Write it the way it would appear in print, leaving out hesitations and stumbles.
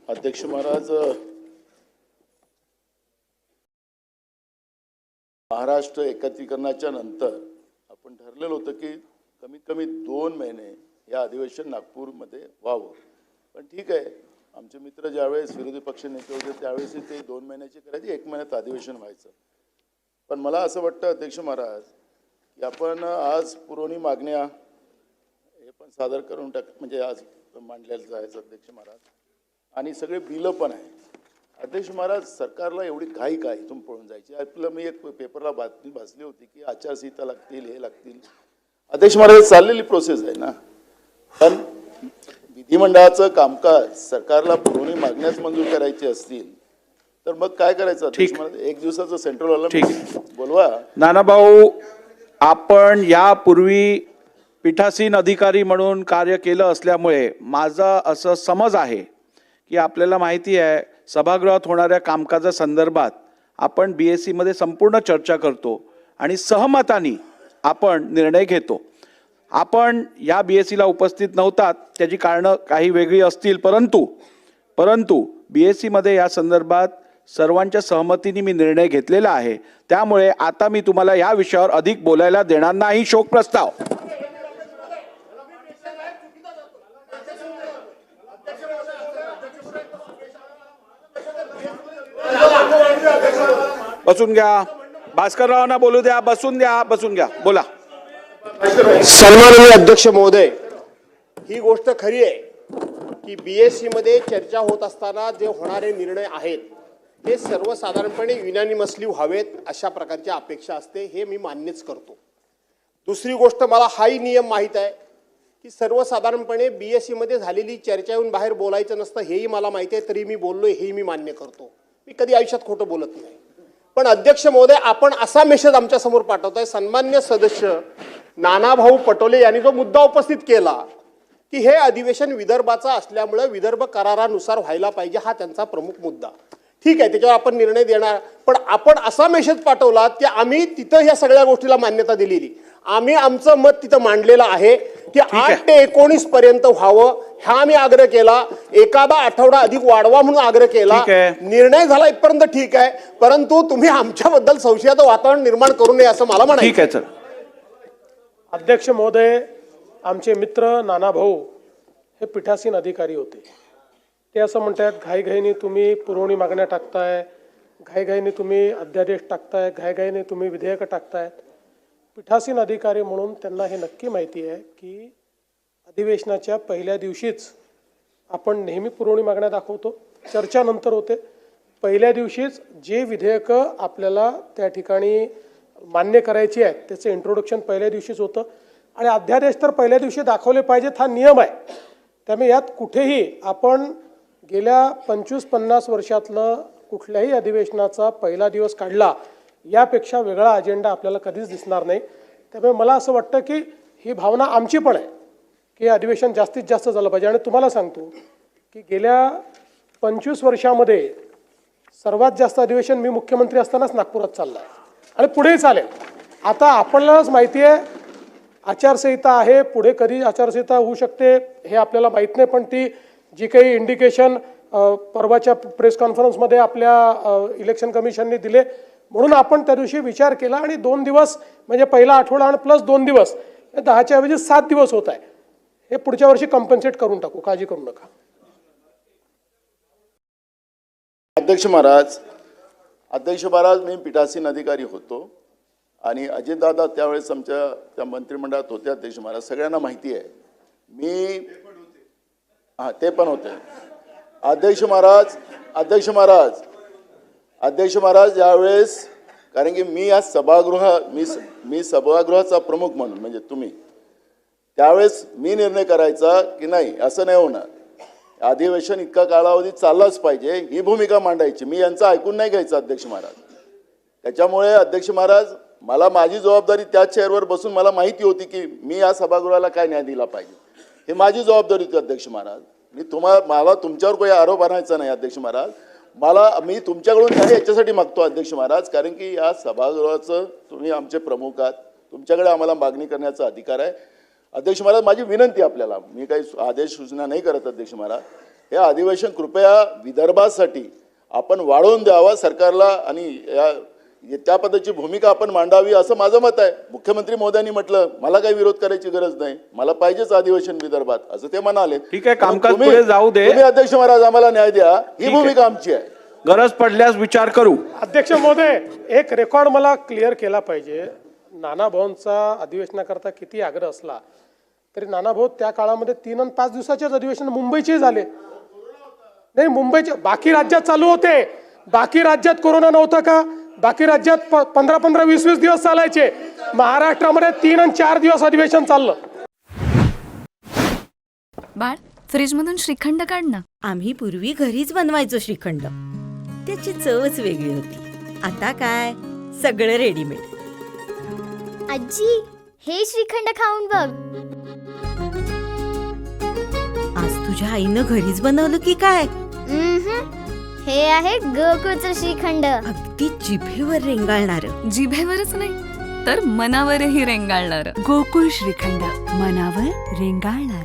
अध्यक्ष महाराज, महाराष्ट्र एकत्रीकरणाच्या नंतर आपण ठरलेलं होतं की कमीत कमी 2 महिने या अधिवेशन नागपूरमध्ये व्हावं. पण ठीक आहे, आमचे मित्र ज्यावेळेस विरोधी पक्ष नेते होते त्यावेळेस ते 2 महिन्याची करायची, 1 महिन्यात अधिवेशन व्हायचं. पण मला असं वाटतं अध्यक्ष महाराज की आपण आज पुरवणी मागण्या हे पण सादर करून म्हणजे आज मांडलेलं जायचं अध्यक्ष महाराज, आणि सगळे बिलं पण आहे. अध्यक्ष महाराज, सरकारला एवढी घाई काय इथून पळून जायची? आपलं मी एक पेपरला बातमी वाचली होती की आचारसंहिता लागतील, हे लागतील. अध्यक्ष महाराज, चाललेली प्रोसेस आहे ना. पण विधिमंडळाचं कामकाज सरकारला पुरवणी मागण्यास मंजूर करायची असतील तर मग काय करायचं अध्यक्ष महाराज? 1 दिवसाचं सेंट्रल हॉलला बोलवा. नानाभाऊ, आपण यापूर्वी पीठासीन अधिकारी म्हणून कार्य केलं असल्यामुळे माझा असं समज आहे की आपल्याला माहिती आहे सभागृहात होणाऱ्या कामकाजासंदर्भात आपण BSc मध्ये संपूर्ण चर्चा करतो आणि सहमताने आपण निर्णय घेतो. आपण या BSc ला उपस्थित नव्हतात, त्याची कारणं काही वेगळी असतील, परंतु BSc मध्ये या संदर्भात सर्वांच्या सहमतीने मी निर्णय घेतलेला आहे. त्यामुळे आता मी तुम्हाला या विषयावर अधिक बोलायला देणार नाही. शोक प्रस्ताव. बसून घ्या. भास्कररावांना बोलू द्या. बसून घ्या. बोला. सन्माननीय अध्यक्ष महोदय, ही गोष्ट खरी आहे की BSc मध्ये चर्चा होत असताना जे होणारे निर्णय आहेत ते सर्वसाधारणपणे युनॅनिमसली व्हावेत अशा प्रकारची अपेक्षा असते, हे मी मान्यच करतो. दुसरी गोष्ट, मला हाही नियम माहीत आहे की सर्वसाधारणपणे BSc मध्ये झालेली चर्चा येऊन बाहेर बोलायचं नसतं, हेही मला माहिती आहे, तरी मी बोललोय, हेही मी मान्य करतो. मी कधी आयुष्यात खोटं बोलत नाही. पण अध्यक्ष महोदय, आपण असा मेसेज आमच्या समोर पाठवताय. सन्मान्य सदस्य नानाभाऊ पटोले यांनी जो मुद्दा उपस्थित केला की हे अधिवेशन विदर्भाचा असल्यामुळे विदर्भ करारानुसार व्हायला पाहिजे, हा त्यांचा प्रमुख मुद्दा. ठीक आहे, त्याच्यावर आपण निर्णय देणार. पण आपण असा मेसेज पाठवला की आम्ही तिथं ह्या सगळ्या गोष्टीला मान्यता दिलेली, आम्ही आमचं मत तिथं मांडलेलं आहे की 8 ते 19 पर्यंत व्हावं, हा आम्ही आग्रह केला. एखादा आठवडा अधिक वाढवा म्हणून आग्रह केला. निर्णय झाला इथपर्यंत ठीक आहे, परंतु तुम्ही आमच्याबद्दल संशयाचं वातावरण निर्माण करू नये असं मला म्हणायचं आहे. अध्यक्ष महोदय, आमचे मित्र नानाभाऊ हे पीठासीन अधिकारी होते. ते असं म्हणतात घाईघाईने तुम्ही पुरवणी मागण्या टाकताय, घाईघाईने तुम्ही अध्यादेश टाकताय, घाईघाईने तुम्ही विधेयकं टाकतायत. पीठासीन अधिकारी म्हणून त्यांना हे नक्की माहिती आहे की अधिवेशनाच्या पहिल्या दिवशीच आपण नेहमी पुरवणी मागण्या दाखवतो, चर्चा नंतर होते. पहिल्या दिवशीच जे विधेयकं आपल्याला त्या ठिकाणी मान्य करायची आहेत त्याचं इंट्रोडक्शन पहिल्या दिवशीच होतं, आणि अध्यादेश तर पहिल्या दिवशी दाखवले पाहिजेत, हा नियम आहे. त्यामुळे यात कुठेही आपण गेल्या 25-50 वर्षातलं कुठल्याही अधिवेशनाचा पहिला दिवस काढला यापेक्षा वेगळा अजेंडा आपल्याला कधीच दिसणार नाही. त्यामुळे मला असं वाटतं की ही भावना आमची पण आहे की अधिवेशन जास्तीत जास्त झालं पाहिजे. आणि तुम्हाला सांगतो की गेल्या 25 वर्षामध्ये सर्वात जास्त अधिवेशन मी मुख्यमंत्री असतानाच नागपुरात चाललं आहे आणि पुढेही चालेल. आता आपल्यालाच माहिती आहे आचारसंहिता आहे, पुढे कधी आचारसंहिता होऊ शकते हे आपल्याला माहीत नाही. पण ती जी काही इंडिकेशन परवाच्या प्रेस कॉन्फरन्समध्ये आपल्या इलेक्शन कमिशनने दिले, म्हणून आपण त्या दिवशी विचार केला आणि 2 दिवस म्हणजे पहिला आठवडा आणि प्लस 2 दिवस 10च्या ऐवजी 7 दिवस होत आहे. हे पुढच्या वर्षी कम्पन्सेट करून टाकू, काळजी करू नका. अध्यक्ष महाराज, मी पीठासीन अधिकारी होतो आणि अजितदादा त्यावेळेस आमच्या त्या मंत्रिमंडळात होते. अध्यक्ष महाराज, सगळ्यांना माहिती आहे. ते पण होते. अध्यक्ष महाराज यावेळेस, कारण की मी आज मी सभागृहाचा प्रमुख म्हणून, म्हणजे तुम्ही त्यावेळेस मी निर्णय करायचा की नाही असं नाही होणार, अधिवेशन इतका कालावधी चाललाच पाहिजे, ही भूमिका मांडायची. मी यांचं ऐकून नाही घ्यायचं अध्यक्ष महाराज. त्याच्यामुळे अध्यक्ष महाराज, मला माझी जबाबदारी त्या चेअरवर बसून मला माहिती होती की मी या सभागृहाला काय न्याय दिला पाहिजे, हे माझी जबाबदारी होती अध्यक्ष महाराज. मला तुमच्यावर काही आरोप आणायचा नाही अध्यक्ष महाराज. मी तुमच्याकडून न्याय याच्यासाठी मागतो अध्यक्ष महाराज, कारण की या सभागृहाचं तुम्ही आमचे प्रमुख आहात, तुमच्याकडे आम्हाला मागणी करण्याचा अधिकार आहे. अध्यक्ष महाराज, माझी विनंती आपल्याला, मी काही आदेश सूचना नाही करत अध्यक्ष महाराज, हे अधिवेशन कृपया विदर्भासाठी आपण वाढवून द्यावा सरकारला आणि त्या पद्धतीची भूमिका आपण मांडावी असं माझं मत आहे. मुख्यमंत्री महोदयांनी म्हटलं मला काही विरोध करायची गरज नाही, मला पाहिजेच अधिवेशन विदर्भात असं ते म्हणाले. ठीक आहे, कामकाज तुम्ही- पुढे जाऊ दे. तुम्ही अध्यक्ष महाराज आम्हाला न्याय द्या, ही आहे. भूमिका आमची आहे. गरज पडल्यास विचार करू. अध्यक्ष महोदय, एक रेकॉर्ड मला क्लिअर केला पाहिजे. नाना भाऊंचा अधिवेशनाकरता किती आग्रह असला तरी नाना भाऊ त्या काळामध्ये 3 आणि 5 दिवसाचेच अधिवेशन मुंबईचे झाले. नाही, मुंबईचे बाकी राज्यात चालू होते. बाकी राज्यात कोरोना नव्हता का? बाकी राज्यात 15-15, 20-20 दिवस चालायचे. महाराष्ट्रामध्ये 3 आणि 4 दिवस अधिवेशन चाललं. बाळ, फ्रीजमधून श्रीखंड काढ ना. आम्ही पूर्वी घरीच बनवायचो श्रीखंड, त्याची चवच वेगळी होती. आता काय सगळं रेडीमेड. आजी, हे श्रीखंड खाऊन बघ. आज तुझ्या आईनं घरीच बनवलं की काय? हे आहे गोकुळचं श्रीखंड. अगदी जिभेवर रेंगाळणार. जिभेवरच नाही तर मनावरही रेंगाळणार. गोकुळ श्रीखंड, मनावर रेंगाळणार.